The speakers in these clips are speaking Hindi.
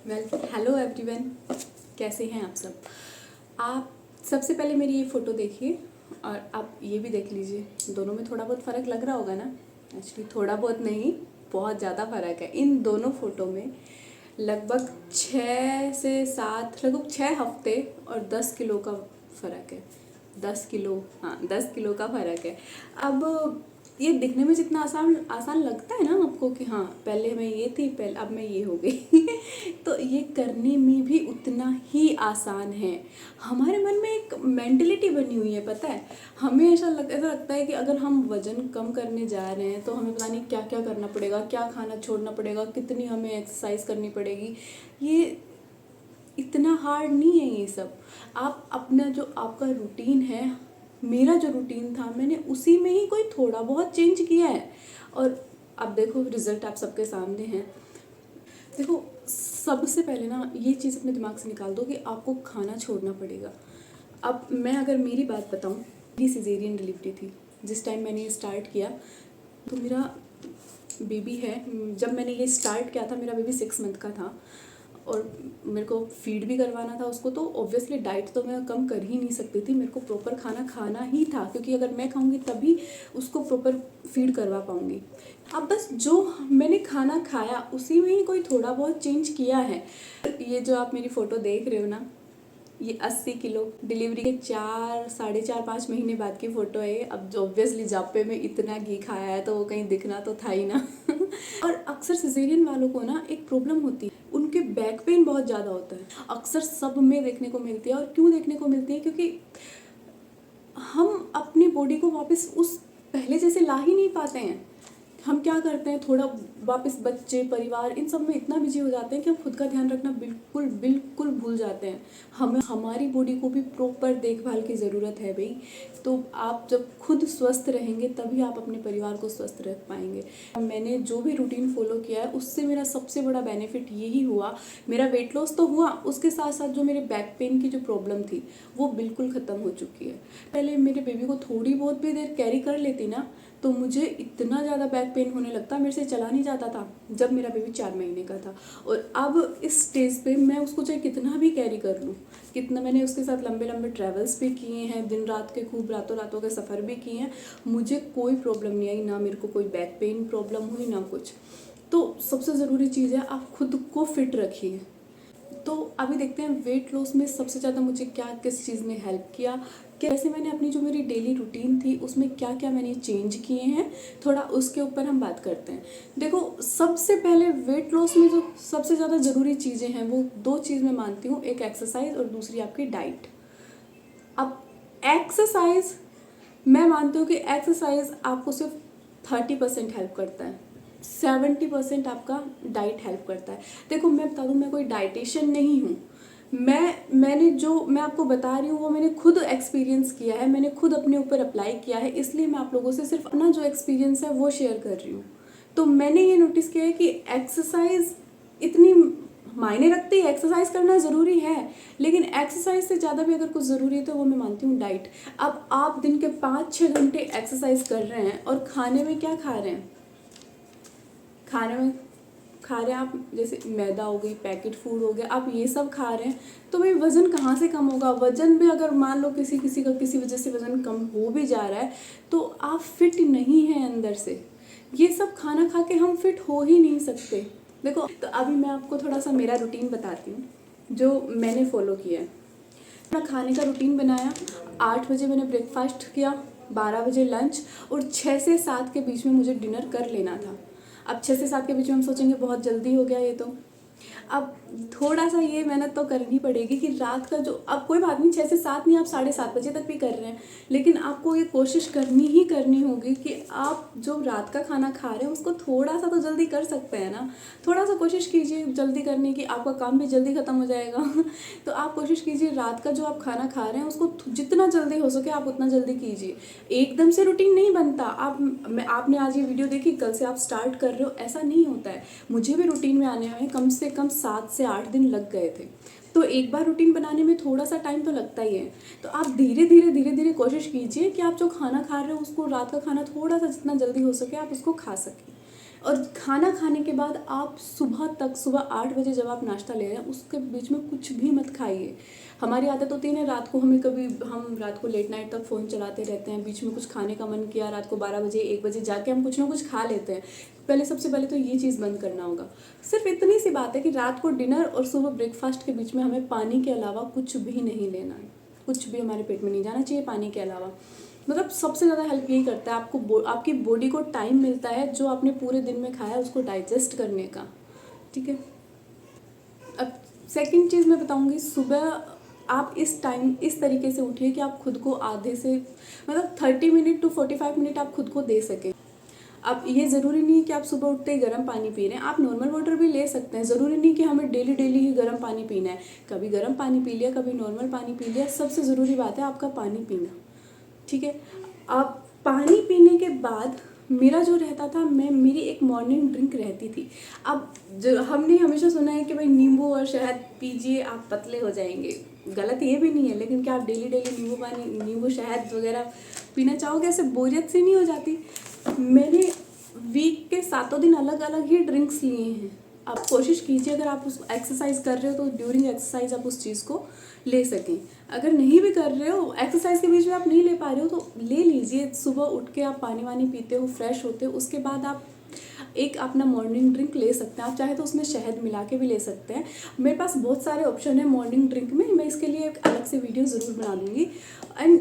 हेलो एवरीवन, कैसे हैं आप सब। आप सबसे पहले मेरी ये फ़ोटो देखिए और आप ये भी देख लीजिए। दोनों में थोड़ा बहुत फ़र्क लग रहा होगा ना। एक्चुअली थोड़ा बहुत नहीं, बहुत ज़्यादा फ़र्क है इन दोनों फ़ोटो में। लगभग 6 से 7, लगभग 6 हफ्ते और 10 किलो का फ़र्क है। 10 किलो, हाँ 10 किलो का फ़र्क है। अब ये दिखने में जितना आसान आसान लगता है ना आपको कि हाँ पहले मैं ये थी, पहले अब मैं ये हो गई तो ये करने में भी उतना ही आसान है। हमारे मन में एक मेंटलिटी बनी हुई है, पता है। हमें ऐसा लगता है कि अगर हम वज़न कम करने जा रहे हैं तो हमें पता नहीं क्या क्या करना पड़ेगा, क्या खाना छोड़ना पड़ेगा, कितनी हमें एक्सरसाइज करनी पड़ेगी। ये इतना हार्ड नहीं है ये सब। आप अपना जो आपका रूटीन है, मेरा जो रूटीन था, मैंने उसी में ही कोई थोड़ा बहुत चेंज किया है और अब देखो रिजल्ट आप सबके सामने हैं। देखो सबसे पहले ना ये चीज़ अपने दिमाग से निकाल दो कि आपको खाना छोड़ना पड़ेगा। अब मैं अगर मेरी बात बताऊं, मेरी सिजेरियन डिलीवरी थी जिस टाइम मैंने ये स्टार्ट किया। तो मेरा बेबी है, जब मैंने ये स्टार्ट किया था मेरा बेबी 6 मंथ का था और मेरे को फीड भी करवाना था उसको। तो ऑब्वियसली डाइट तो मैं कम कर ही नहीं सकती थी, मेरे को प्रॉपर खाना खाना ही था, क्योंकि अगर मैं खाऊंगी तभी उसको प्रॉपर फीड करवा पाऊंगी। अब बस जो मैंने खाना खाया उसी में ही कोई थोड़ा बहुत चेंज किया है। ये जो आप मेरी फ़ोटो देख रहे हो ना, ये 80 किलो डिलीवरी के 4, 4.5, 5 महीने बाद की फ़ोटो है। अब जो ऑब्वियसली जापे में इतना घी खाया है तो वो कहीं दिखना तो था ही ना और अक्सर सिजेरियन वालों को ना एक प्रॉब्लम होती है, उनके बैक पेन बहुत ज़्यादा होता है। अक्सर सब में देखने को मिलती है। और क्यों देखने को मिलती है? क्योंकि हम अपनी बॉडी को वापस उस पहले जैसे ला ही नहीं पाते हैं। हम क्या करते हैं, थोड़ा वापस बच्चे परिवार इन सब में इतना बिजी हो जाते हैं कि हम खुद का ध्यान रखना बिल्कुल बिल्कुल भूल जाते हैं। हमें हमारी बॉडी को भी प्रॉपर देखभाल की ज़रूरत है भाई। तो आप जब खुद स्वस्थ रहेंगे तभी आप अपने परिवार को स्वस्थ रख पाएंगे। मैंने जो भी रूटीन फॉलो किया है उससे मेरा सबसे बड़ा बेनिफिट यही हुआ, मेरा वेट लॉस तो हुआ, उसके साथ साथ जो मेरे बैक पेन की जो प्रॉब्लम थी वो बिल्कुल ख़त्म हो चुकी है। पहले मेरे बेबी को थोड़ी बहुत भी देर कैरी कर लेती ना तो मुझे इतना ज़्यादा बैक पेन होने लगता, मेरे से चला नहीं जाता था जब मेरा बेबी 4 महीने का था। और अब इस स्टेज पे मैं उसको चाहे कितना भी कैरी कर लूँ, कितना मैंने उसके साथ लंबे लंबे ट्रैवल्स भी किए हैं, दिन रात के खूब रातों रातों के सफ़र भी किए हैं, मुझे कोई प्रॉब्लम नहीं आई, ना मेरे को कोई बैक पेन प्रॉब्लम हुई ना कुछ। तो सबसे ज़रूरी चीज़ है आप खुद को फिट रखिए। तो अभी देखते हैं वेट लॉस में सबसे ज़्यादा मुझे क्या किस चीज़ ने हेल्प किया, कैसे मैंने अपनी जो मेरी डेली रूटीन थी उसमें क्या क्या मैंने चेंज किए हैं, थोड़ा उसके ऊपर हम बात करते हैं। देखो सबसे पहले वेट लॉस में जो सबसे ज़्यादा ज़रूरी चीज़ें हैं वो 2 चीज़ मैं मानती हूँ, एक एक्सरसाइज और दूसरी आपकी डाइट। अब एक्सरसाइज मैं मानती हूँ कि एक्सरसाइज आपको सिर्फ 30% हेल्प करता है, 70% आपका डाइट हेल्प करता है। देखो मैं बता दूँ, मैं कोई डाइटिशियन नहीं हूँ। मैंने जो मैं आपको बता रही हूँ वो मैंने खुद एक्सपीरियंस किया है, मैंने खुद अपने ऊपर अप्लाई किया है, इसलिए मैं आप लोगों से सिर्फ अपना जो एक्सपीरियंस है वो शेयर कर रही हूँ। तो मैंने ये नोटिस किया है कि एक्सरसाइज इतनी मायने रखती है, एक्सरसाइज करना ज़रूरी है, लेकिन एक्सरसाइज से ज़्यादा भी अगर कुछ ज़रूरी है तो वो मैं मानती हूँ डाइट। अब आप दिन के 5-6 घंटे एक्सरसाइज कर रहे हैं और खाने में क्या खा रहे हैं, खाने में खा रहे हैं आप जैसे मैदा हो गई, पैकेट फूड हो गया, आप ये सब खा रहे हैं तो भाई वज़न कहाँ से कम होगा। वज़न भी अगर मान लो किसी किसी का किसी वजह से वज़न कम हो भी जा रहा है तो आप फिट नहीं हैं अंदर से। ये सब खाना खा के हम फिट हो ही नहीं सकते। देखो तो अभी मैं आपको थोड़ा सा मेरा रूटीन बताती हूँ जो मैंने फॉलो किया है। अपना खाने का रूटीन बनाया, 8 बजे मैंने ब्रेकफास्ट किया, 12 बजे लंच और 6 से 7 के बीच में मुझे डिनर कर लेना था। अब 6 से 7 के बीच में हम सोचेंगे बहुत जल्दी हो गया ये तो। अब थोड़ा सा ये मेहनत तो करनी पड़ेगी कि रात का जो, अब कोई बात नहीं 6 से 7 नहीं, आप 7:30 बजे तक भी कर रहे हैं, लेकिन आपको ये कोशिश करनी ही करनी होगी कि आप जो रात का खाना खा रहे हैं उसको थोड़ा सा तो जल्दी कर सकते हैं ना। थोड़ा सा कोशिश कीजिए जल्दी करने की, आपका काम भी जल्दी ख़त्म हो जाएगा तो आप कोशिश कीजिए रात का जो आप खाना खा रहे हैं उसको जितना जल्दी हो सके आप उतना जल्दी कीजिए। एकदम से रूटीन नहीं बनता। आपने आज ये वीडियो देखी, कल से आप स्टार्ट कर रहे हो, ऐसा नहीं होता है। मुझे भी रूटीन में आने में कम से कम 7 से 8 दिन लग गए थे। तो एक बार रूटीन बनाने में थोड़ा सा टाइम तो लगता ही है। तो आप धीरे धीरे कोशिश कीजिए कि आप जो खाना खा रहे हो उसको, रात का खाना थोड़ा सा जितना जल्दी हो सके आप उसको खा सकें। और खाना खाने के बाद आप सुबह 8 बजे जब आप नाश्ता ले रहे हैं उसके बीच में कुछ भी मत खाइए। हमारी आदत होती है ना, रात को हम रात को लेट नाइट तक फ़ोन चलाते रहते हैं, बीच में कुछ खाने का मन किया, रात को 12 बजे 1 बजे जाके हम कुछ ना कुछ खा लेते हैं। सबसे पहले तो ये चीज़ बंद करना होगा। सिर्फ इतनी सी बात है कि रात को डिनर और सुबह ब्रेकफास्ट के बीच में हमें पानी के अलावा कुछ भी नहीं लेना है, कुछ भी हमारे पेट में नहीं जाना चाहिए पानी के अलावा। मतलब सबसे ज़्यादा हेल्प यही करता है, आपकी बॉडी को टाइम मिलता है जो आपने पूरे दिन में खाया उसको डाइजेस्ट करने का। ठीक है, अब सेकंड चीज़ मैं बताऊंगी, सुबह आप इस तरीके से उठिए कि आप खुद को आधे से मतलब 30 मिनट टू 45 मिनट आप खुद को दे सकें। अब ये ज़रूरी नहीं है कि आप सुबह उठते ही गर्म पानी पी रहे हैं, आप नॉर्मल वाटर भी ले सकते हैं। ज़रूरी नहीं कि हमें डेली ही गर्म पानी पीना है, कभी गर्म पानी पी लिया, कभी नॉर्मल पानी पी लिया। सबसे ज़रूरी बात है आपका पानी पीना। ठीक है, आप पानी पीने के बाद मेरा जो रहता था, मेरी एक मॉर्निंग ड्रिंक रहती थी। अब जो हमने हमेशा सुना है कि भाई नींबू और शहद पीजिए आप पतले हो जाएंगे, गलत ये भी नहीं है, लेकिन क्या आप डेली नींबू शहद वगैरह पीना चाहोगे? ऐसे बोरियत से नहीं हो जाती? मैंने वीक के 7 दिन अलग अलग ही ड्रिंक्स लिए हैं। आप कोशिश कीजिए, अगर आप उस एक्सरसाइज कर रहे हो तो ड्यूरिंग एक्सरसाइज आप उस चीज़ को ले सकें। अगर नहीं भी कर रहे हो, एक्सरसाइज के बीच में आप नहीं ले पा रहे हो, तो ले लीजिए। सुबह उठ के आप पानी वानी पीते हो, फ्रेश होते हो, उसके बाद आप एक अपना मॉर्निंग ड्रिंक ले सकते हैं। आप चाहे तो उसमें शहद मिला के भी ले सकते हैं। मेरे पास बहुत सारे ऑप्शन है मॉर्निंग ड्रिंक में, मैं इसके लिए एक अलग से वीडियो ज़रूर बना दूँगी। एंड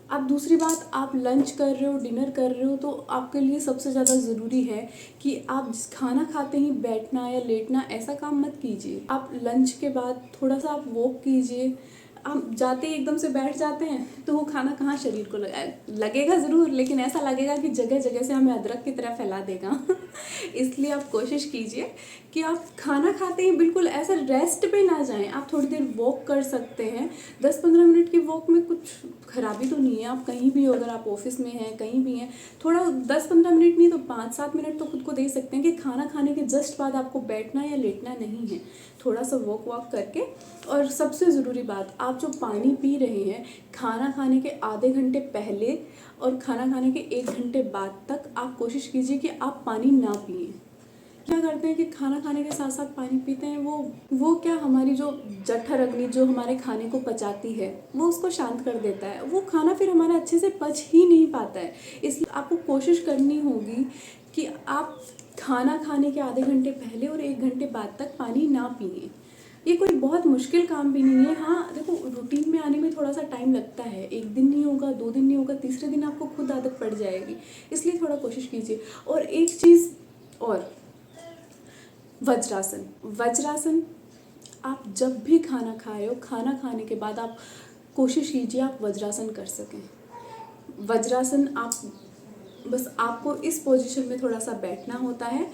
अब दूसरी बात, आप लंच कर रहे हो, डिनर कर रहे हो, तो आपके लिए सबसे ज़्यादा ज़रूरी है कि आप खाना खाते ही बैठना या लेटना ऐसा काम मत कीजिए। आप लंच के बाद थोड़ा सा आप वॉक कीजिए। हम जाते ही एकदम से बैठ जाते हैं तो वो खाना कहाँ शरीर को लगेगा ज़रूर, लेकिन ऐसा लगेगा कि जगह जगह से हमें अदरक की तरह फैला देगा। इसलिए आप कोशिश कीजिए कि आप खाना खाते ही बिल्कुल ऐसा रेस्ट पे ना जाएं। आप थोड़ी देर वॉक कर सकते हैं। 10-15 मिनट की वॉक में कुछ खराबी तो नहीं है। आप कहीं भी हो, अगर आप ऑफिस में हैं, कहीं भी हैं, थोड़ा 10-15 मिनट नहीं तो 5-7 मिनट तो खुद को दे सकते हैं कि खाना खाने के जस्ट बाद आपको बैठना या लेटना नहीं है। थोड़ा सा वॉक करके। और सबसे ज़रूरी बात, आप जो पानी पी रहे हैं, खाना खाने के आधे घंटे पहले और खाना खाने के 1 घंटे बाद तक आप कोशिश कीजिए कि आप पानी ना पिए। क्या करते हैं कि खाना खाने के साथ साथ पानी पीते हैं, वो क्या, हमारी जो जठर अग्नि जो हमारे खाने को पचाती है वो उसको शांत कर देता है। वो खाना फिर हमारा अच्छे से पच ही नहीं पाता है। इसलिए आपको कोशिश करनी होगी कि आप खाना खाने के आधे घंटे पहले और 1 घंटे बाद तक पानी ना पिए। ये कोई बहुत मुश्किल काम भी नहीं है। हाँ देखो, रूटीन में आने में थोड़ा सा टाइम लगता है, 1 दिन नहीं होगा, 2 दिन नहीं होगा, तीसरे दिन आपको खुद आदत पड़ जाएगी। इसलिए थोड़ा कोशिश कीजिए। और एक चीज़ और, वज्रासन आप जब भी खाना खाए हो, खाना खाने के बाद आप कोशिश कीजिए आप वज्रासन कर सकें। वज्रासन आपको इस पोजीशन में थोड़ा सा बैठना होता है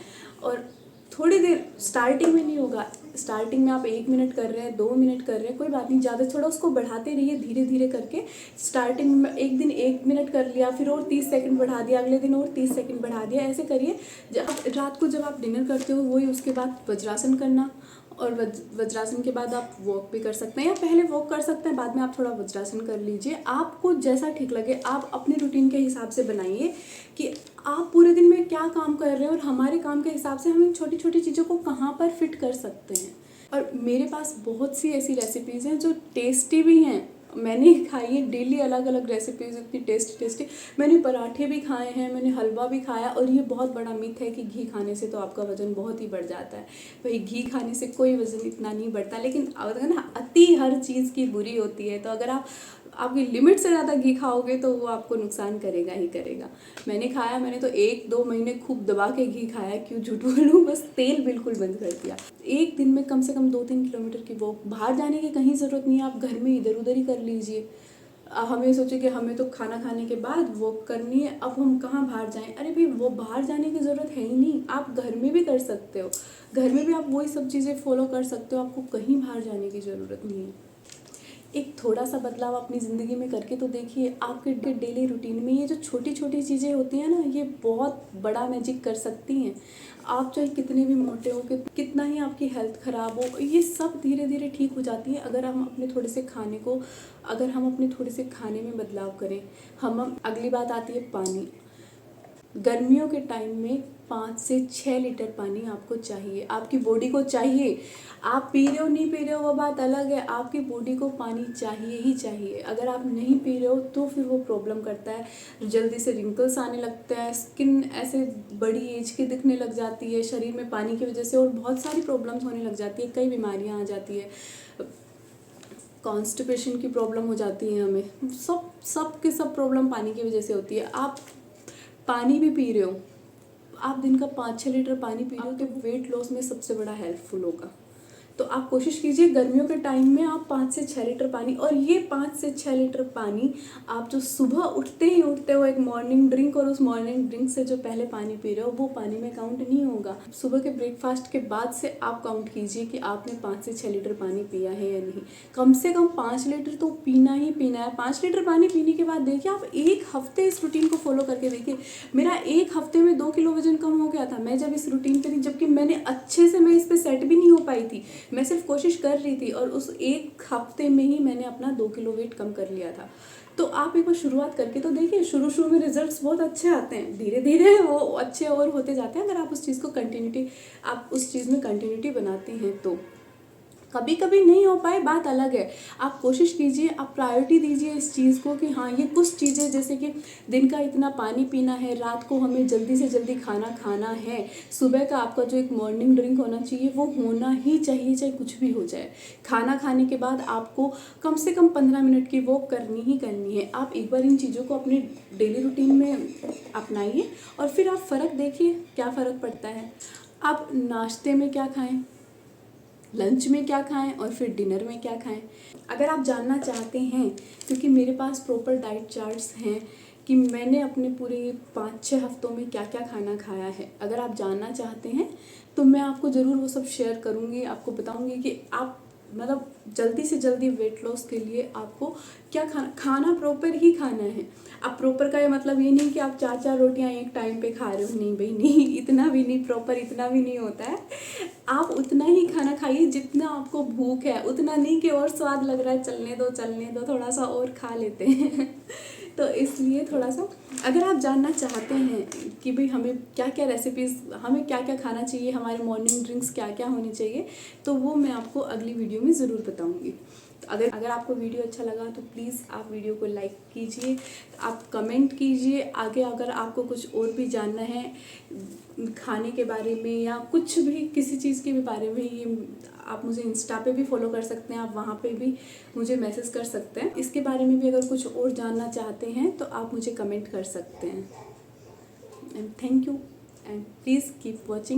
और थोड़ी देर, स्टार्टिंग में नहीं होगा, स्टार्टिंग में आप 1 मिनट कर रहे हैं, 2 मिनट कर रहे हैं, कोई बात नहीं, ज़्यादा थोड़ा उसको बढ़ाते रहिए धीरे धीरे करके। स्टार्टिंग में एक दिन 1 मिनट कर लिया, फिर और 30 सेकंड बढ़ा दिया, अगले दिन और 30 सेकंड बढ़ा दिया, ऐसे करिए। रात को जब आप डिनर करते हो वही, उसके बाद वज्रासन करना, और वज्रासन के बाद आप वॉक भी कर सकते हैं, या पहले वॉक कर सकते हैं, बाद में आप थोड़ा वज्रासन कर लीजिए। आपको जैसा ठीक लगे आप अपने रूटीन के हिसाब से बनाइए कि आप पूरे दिन में क्या काम कर रहे हैं और हमारे काम के हिसाब से हम इन छोटी छोटी चीज़ों को कहाँ पर फिट कर सकते हैं। और मेरे पास बहुत सी ऐसी रेसिपीज़ हैं जो टेस्टी भी हैं। मैंने खाई है डेली अलग अलग रेसिपीज़, इतनी टेस्टी। मैंने पराठे भी खाए हैं, मैंने हलवा भी खाया। और ये बहुत बड़ा मिथ है कि घी खाने से तो आपका वज़न बहुत ही बढ़ जाता है। भाई घी खाने से कोई वज़न इतना नहीं बढ़ता, लेकिन अगर ना अति हर चीज़ की बुरी होती है। तो अगर आपकी लिमिट से ज़्यादा घी खाओगे तो वो आपको नुकसान करेगा ही करेगा। मैंने तो 1-2 महीने खूब दबा के घी खाया, क्यों झूठ बोलूँ, बस तेल बिल्कुल बंद कर दिया। एक दिन में कम से कम 2-3 किलोमीटर की वॉक, बाहर जाने की कहीं ज़रूरत नहीं है, आप घर में इधर उधर ही कर लीजिए। हमें सोचे कि हमें तो खाना खाने के बाद वॉक करनी है, अब हम कहाँ बाहर जाएं। अरे भाई, वो बाहर जाने की ज़रूरत है ही नहीं, आप घर में भी कर सकते हो। घर में भी आप वही सब चीज़ें फॉलो कर सकते हो, आपको कहीं बाहर जाने की ज़रूरत नहीं है। एक थोड़ा सा बदलाव अपनी ज़िंदगी में करके तो देखिए, आपके डेली रूटीन में ये जो छोटी छोटी चीज़ें होती हैं ना, ये बहुत बड़ा मैजिक कर सकती हैं। आप चाहे कितने भी मोटे हो, कितना ही आपकी हेल्थ ख़राब हो, ये सब धीरे धीरे ठीक हो जाती है अगर हम अपने थोड़े से खाने में बदलाव करें। अगली बात आती है पानी। गर्मियों के टाइम में 5 से 6 लीटर पानी आपको चाहिए, आपकी बॉडी को चाहिए। आप पी रहे हो नहीं पी रहे हो वो बात अलग है, आपकी बॉडी को पानी चाहिए ही चाहिए। अगर आप नहीं पी रहे हो तो फिर वो प्रॉब्लम करता है, जल्दी से रिंकल्स आने लगते हैं, स्किन ऐसे बड़ी एज की दिखने लग जाती है शरीर में पानी की वजह से, और बहुत सारी प्रॉब्लम्स होने लग जाती है, कई बीमारियाँ आ जाती है, कॉन्स्टिपेशन की प्रॉब्लम हो जाती है हमें, सब प्रॉब्लम पानी की वजह से होती है। आप पानी भी पी रहे हो, आप दिन का 5-6 लीटर पानी पी रहे हो तो वेट लॉस में सबसे बड़ा हेल्पफुल होगा। तो आप कोशिश कीजिए गर्मियों के टाइम में आप 5 से 6 लीटर पानी, और ये 5 से 6 लीटर पानी आप जो सुबह उठते हो एक मॉर्निंग ड्रिंक, और उस मॉर्निंग ड्रिंक से जो पहले पानी पी रहे हो वो पानी में काउंट नहीं होगा। सुबह के ब्रेकफास्ट के बाद से आप काउंट कीजिए कि आपने 5 से 6 लीटर पानी पिया है या नहीं। कम से कम 5 लीटर तो पीना ही पीना है। 5 लीटर पानी पीने के बाद देखिए आप एक हफ्ते इस रूटीन को फॉलो करके देखिए। मेरा एक हफ्ते में 2 किलो वजन कम हो गया था मैं जब इस रूटीन पे थी, जबकि मैंने अच्छे से मैं इस पे सेट भी नहीं हो पाई थी, मैं सिर्फ कोशिश कर रही थी, और उस एक हफ्ते में ही मैंने अपना 2 किलो वेट कम कर लिया था। तो आप एक बार शुरुआत करके तो देखिए, शुरू में रिजल्ट्स बहुत अच्छे आते हैं, धीरे धीरे वो अच्छे और होते जाते हैं अगर आप उस चीज़ को आप उस चीज़ में कंटिन्यूटी बनाते हैं तो। कभी कभी नहीं हो पाए बात अलग है, आप कोशिश कीजिए, आप प्रायोरिटी दीजिए इस चीज़ को कि हाँ ये कुछ चीज़ें, जैसे कि दिन का इतना पानी पीना है, रात को हमें जल्दी से जल्दी खाना खाना है, सुबह का आपका जो एक मॉर्निंग ड्रिंक होना चाहिए वो होना ही चाहिए, चाहे कुछ भी हो जाए। खाना खाने के बाद आपको कम से कम 15 मिनट की वॉक करनी ही करनी है। आप एक बार इन चीज़ों को अपने डेली रूटीन में अपनाइए और फिर आप फ़र्क देखिए क्या फ़र्क पड़ता है। आप नाश्ते में क्या खाएं, लंच में क्या खाएं और फिर डिनर में क्या खाएं। अगर आप जानना चाहते हैं, क्योंकि मेरे पास प्रॉपर डाइट चार्ट्स हैं कि मैंने अपने पूरे 5-6 हफ्तों में क्या क्या खाना खाया है, अगर आप जानना चाहते हैं तो मैं आपको ज़रूर वो सब शेयर करूँगी, आपको बताऊँगी कि आप मतलब जल्दी से जल्दी वेट लॉस के लिए आपको क्या खाना प्रॉपर ही खाना है। अब प्रॉपर का ये मतलब ये नहीं कि आप 4-4 रोटियां एक टाइम पे खा रहे हो, नहीं भाई नहीं, इतना भी नहीं, प्रॉपर इतना भी नहीं होता है। आप उतना ही खाना खाइए जितना आपको भूख है, उतना नहीं कि और स्वाद लग रहा है चलने दो थोड़ा सा और खा लेते हैं तो इसलिए थोड़ा सा अगर आप जानना चाहते हैं कि भाई हमें क्या क्या रेसिपीज़, हमें क्या क्या खाना चाहिए, हमारे मॉर्निंग ड्रिंक्स क्या क्या होनी चाहिए, तो वो मैं आपको अगली वीडियो में ज़रूर बताऊंगी। तो अगर आपको वीडियो अच्छा लगा तो प्लीज़ आप वीडियो को लाइक कीजिए, आप कमेंट कीजिए। आगे अगर आपको कुछ और भी जानना है खाने के बारे में या कुछ भी किसी चीज़ के भी बारे में, ये आप मुझे इंस्टा पे भी फॉलो कर सकते हैं, आप वहाँ पे भी मुझे मैसेज कर सकते हैं। इसके बारे में भी अगर कुछ और जानना चाहते हैं तो आप मुझे कमेंट कर सकते हैं। And thank you and please keep watching.